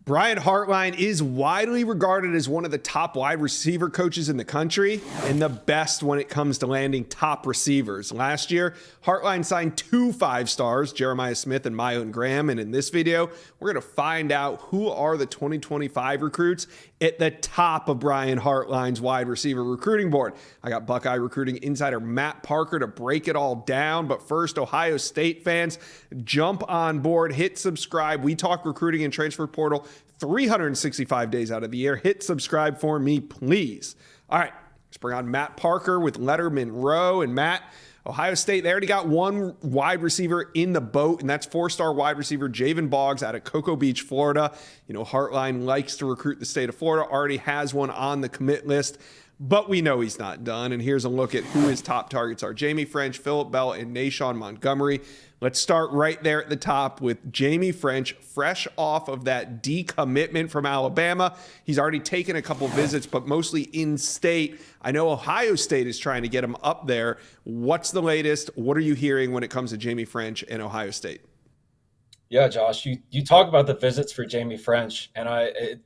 Brian Hartline is widely regarded as one of the top wide receiver coaches in the country and the best when it comes to landing top receivers. Last year, Hartline signed 2 5-stars, Jeremiah Smith and Myon Graham. And in this video, we're going to find out who are the 2025 recruits at the top of Brian Hartline's wide receiver recruiting board. I got Buckeye recruiting insider Matt Parker to break it all down. But first, Ohio State fans, jump on board, hit subscribe. We talk recruiting and transfer portal 365 days out of the year. Hit subscribe for me, please. All right, let's bring on Matt Parker with Letterman Row. And Matt, Ohio State, they already got one wide receiver in the boat, and that's 4-star wide receiver Javen Boggs out of Cocoa Beach, Florida. You know, Hartline likes to recruit the state of Florida, already has one on the commit list, but we know he's not done. And here's a look at who his top targets are. Jamie French, Phillip Bell, and Nan Montgomery. Let's start right there at the top with Jamie French, fresh off of that decommitment from Alabama. He's already taken a couple visits, but mostly in-state. I know Ohio State is trying to get him up there. What's the latest? What are you hearing when it comes to Jamie French and Ohio State? Yeah, Josh, you talk about the visits for Jamie French, and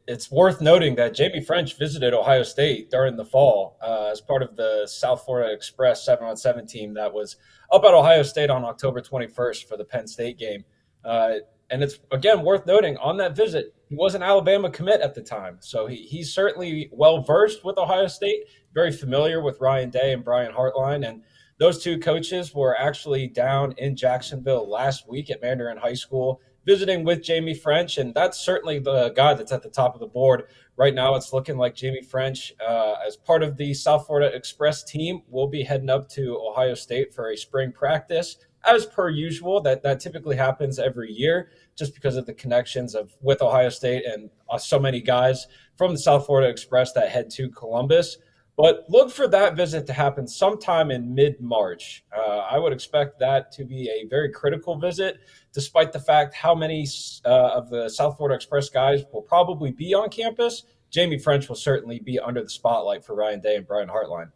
it's worth noting that Jamie French visited Ohio State during the fall as part of the South Florida Express 7-on-7 team that was up at Ohio State on October 21st for the Penn State game. And it's, again, worth noting, on that visit, he was an Alabama commit at the time. So he's certainly well-versed with Ohio State, very familiar with Ryan Day and Brian Hartline. And those two coaches were actually down in Jacksonville last week at Mandarin High School, visiting with Jamie French. And that's certainly the guy that's at the top of the board. Right now, it's looking like Jamie French, as part of the South Florida Express team, will be heading up to Ohio State for a spring practice. As per usual, that typically happens every year just because of the connections with Ohio State and so many guys from the South Florida Express that head to Columbus. But look for that visit to happen sometime in mid-March. I would expect that to be a very critical visit, despite the fact how many of the South Florida Express guys will probably be on campus. Jamie French will certainly be under the spotlight for Ryan Day and Brian Hartline.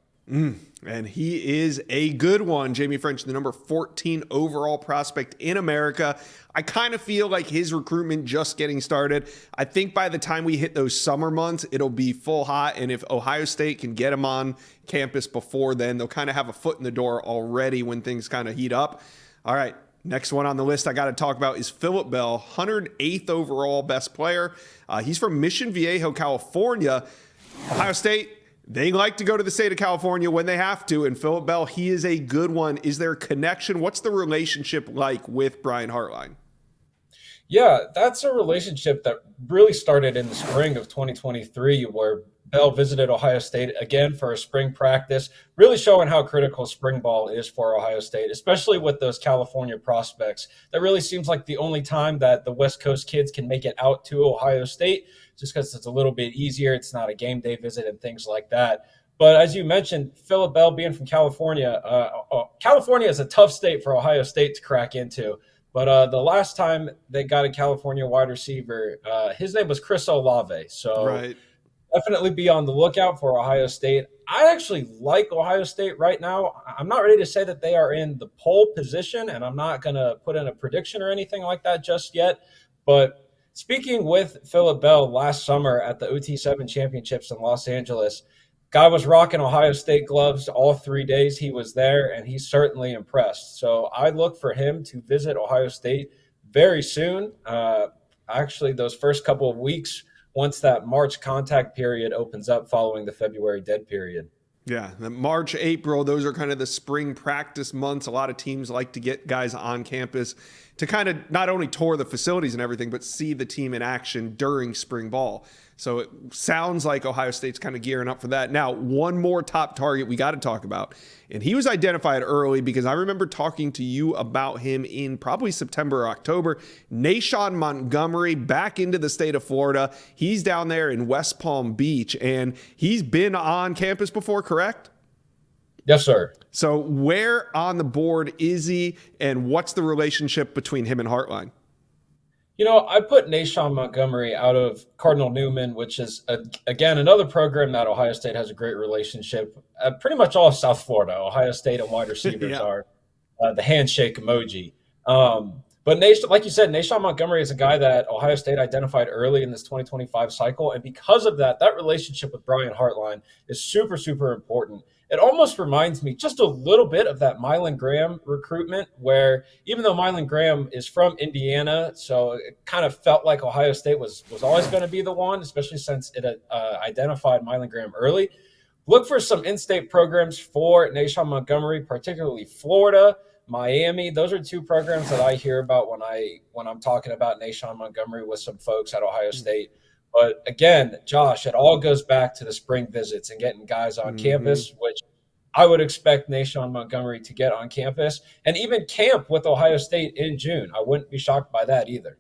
And he is a good one. Jamie French, the number 14 overall prospect in America. I kind of feel like his recruitment just getting started. I think by the time we hit those summer months, it'll be full hot. And if Ohio State can get him on campus before then, they'll kind of have a foot in the door already when things kind of heat up. All right, next one on the list I got to talk about is Phillip Bell, 108th overall best player. He's from Mission Viejo, California. Ohio State, they like to go to the state of California when they have to, and Phillip Bell, he is a good one. Is there a connection? What's the relationship like with Brian Hartline? Yeah, that's a relationship that really started in the spring of 2023, where Bell visited Ohio State again for a spring practice, really showing how critical spring ball is for Ohio State, especially with those California prospects. That really seems like the only time that the West Coast kids can make it out to Ohio State, just because it's a little bit easier. It's not a game day visit and things like that. But as you mentioned, Phillip Bell being from California, California is a tough state for Ohio State to crack into. But the last time they got a California wide receiver, his name was Chris Olave. So Right. Definitely be on the lookout for Ohio State. I actually like Ohio State right now. I'm not ready to say that they are in the pole position, and I'm not going to put in a prediction or anything like that just yet. But speaking with Phillip Bell last summer at the OT7 Championships in Los Angeles, guy was rocking Ohio State gloves all 3 days he was there, and he's certainly impressed. So I look for him to visit Ohio State very soon. Actually, those first couple of weeks, once that March contact period opens up following the February dead period. Yeah, the March, April, those are kind of the spring practice months. A lot of teams like to get guys on campus to kind of not only tour the facilities and everything, but see the team in action during spring ball. So it sounds like Ohio State's kind of gearing up for that. Now, one more top target we got to talk about. And he was identified early because I remember talking to you about him in probably September or October. Nan Montgomery, back into the state of Florida. He's down there in West Palm Beach, and he's been on campus before, correct? Yes, sir. So where on the board is he, and what's the relationship between him and Hartline? You know, I put Nan Montgomery out of Cardinal Newman, which is, again, another program that Ohio State has a great relationship. Pretty much all of South Florida, Ohio State and wide receivers Yeah. are the handshake emoji. But like you said, Nan Montgomery is a guy that Ohio State identified early in this 2025 cycle. And because of that, that relationship with Brian Hartline is super, super important. It almost reminds me just a little bit of that Mylan Graham recruitment, where even though Mylan Graham is from Indiana, so it kind of felt like Ohio State was always going to be the one, especially since it identified Mylan Graham early. Look for some in-state programs for Nan Montgomery, particularly Florida, Miami. Those are two programs that I hear about when I'm talking about Nan Montgomery with some folks at Ohio State. But again, Josh, it all goes back to the spring visits and getting guys on campus, which I would expect Nan Montgomery to get on campus, and even camp with Ohio State in June. I wouldn't be shocked by that either.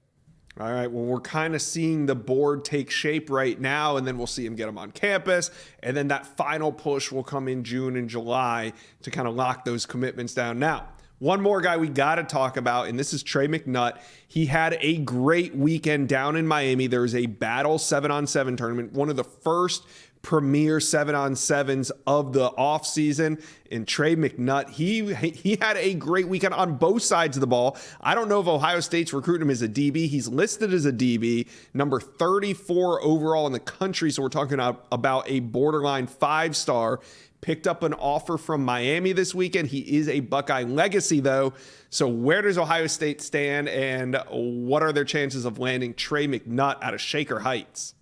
All right, well, we're kind of seeing the board take shape right now, and then we'll see him get him on campus, and then that final push will come in June and July to kind of lock those commitments down. Now, one more guy we got to talk about, and this is Treynut. He had a great weekend down in Miami. There was a battle 7-on-7 tournament, one of the first premier 7-on-7s of the offseason. And Treynut, he had a great weekend on both sides of the ball. I don't know if Ohio State's recruiting him as a DB. He's listed as a DB, number 34 overall in the country. So we're talking about a borderline 5-star. Picked up an offer from Miami this weekend. He is a Buckeye legacy, though. So where does Ohio State stand, and what are their chances of landing Treynut out of Shaker Heights?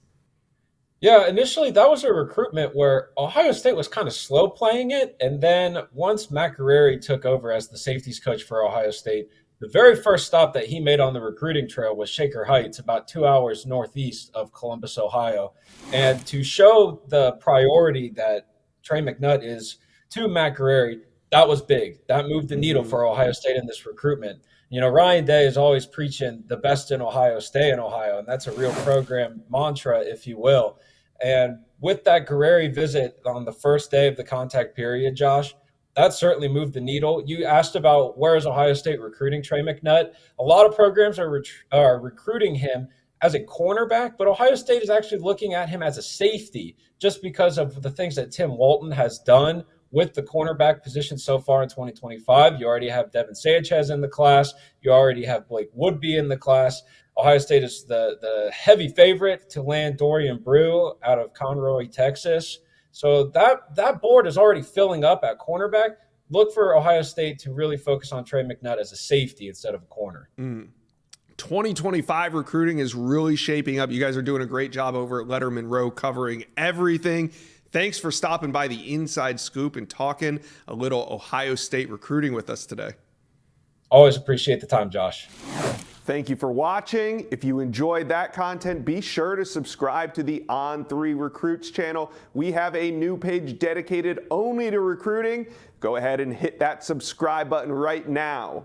Yeah, initially that was a recruitment where Ohio State was kind of slow playing it. And then once Matt Guerrieri took over as the safeties coach for Ohio State, the very first stop that he made on the recruiting trail was Shaker Heights, about 2 hours northeast of Columbus, Ohio. And to show the priority that Treynut is to Matt Guerrieri, that was big. That moved the needle for Ohio State in this recruitment. You know, Ryan Day is always preaching the best in Ohio, stay in Ohio, and that's a real program mantra, if you will. And with that Guerrieri visit on the first day of the contact period, Josh, that certainly moved the needle. You asked about where is Ohio State recruiting Treynut. A lot of programs are recruiting him as a cornerback, but Ohio State is actually looking at him as a safety just because of the things that Tim Walton has done with the cornerback position so far in 2025. You already have Devin Sanchez in the class. You already have Blake Woodby in the class. Ohio State is the heavy favorite to land Dorian Brew out of Conroe, Texas. So that board is already filling up at cornerback. Look for Ohio State to really focus on Treynut as a safety instead of a corner. 2025 recruiting is really shaping up. You guys are doing a great job over at Letterman Row covering everything. Thanks for stopping by the Inside Scoop and talking a little Ohio State recruiting with us today. Always appreciate the time, Josh. Thank you for watching. If you enjoyed that content, be sure to subscribe to the On3 Recruits channel. We have a new page dedicated only to recruiting. Go ahead and hit that subscribe button right now.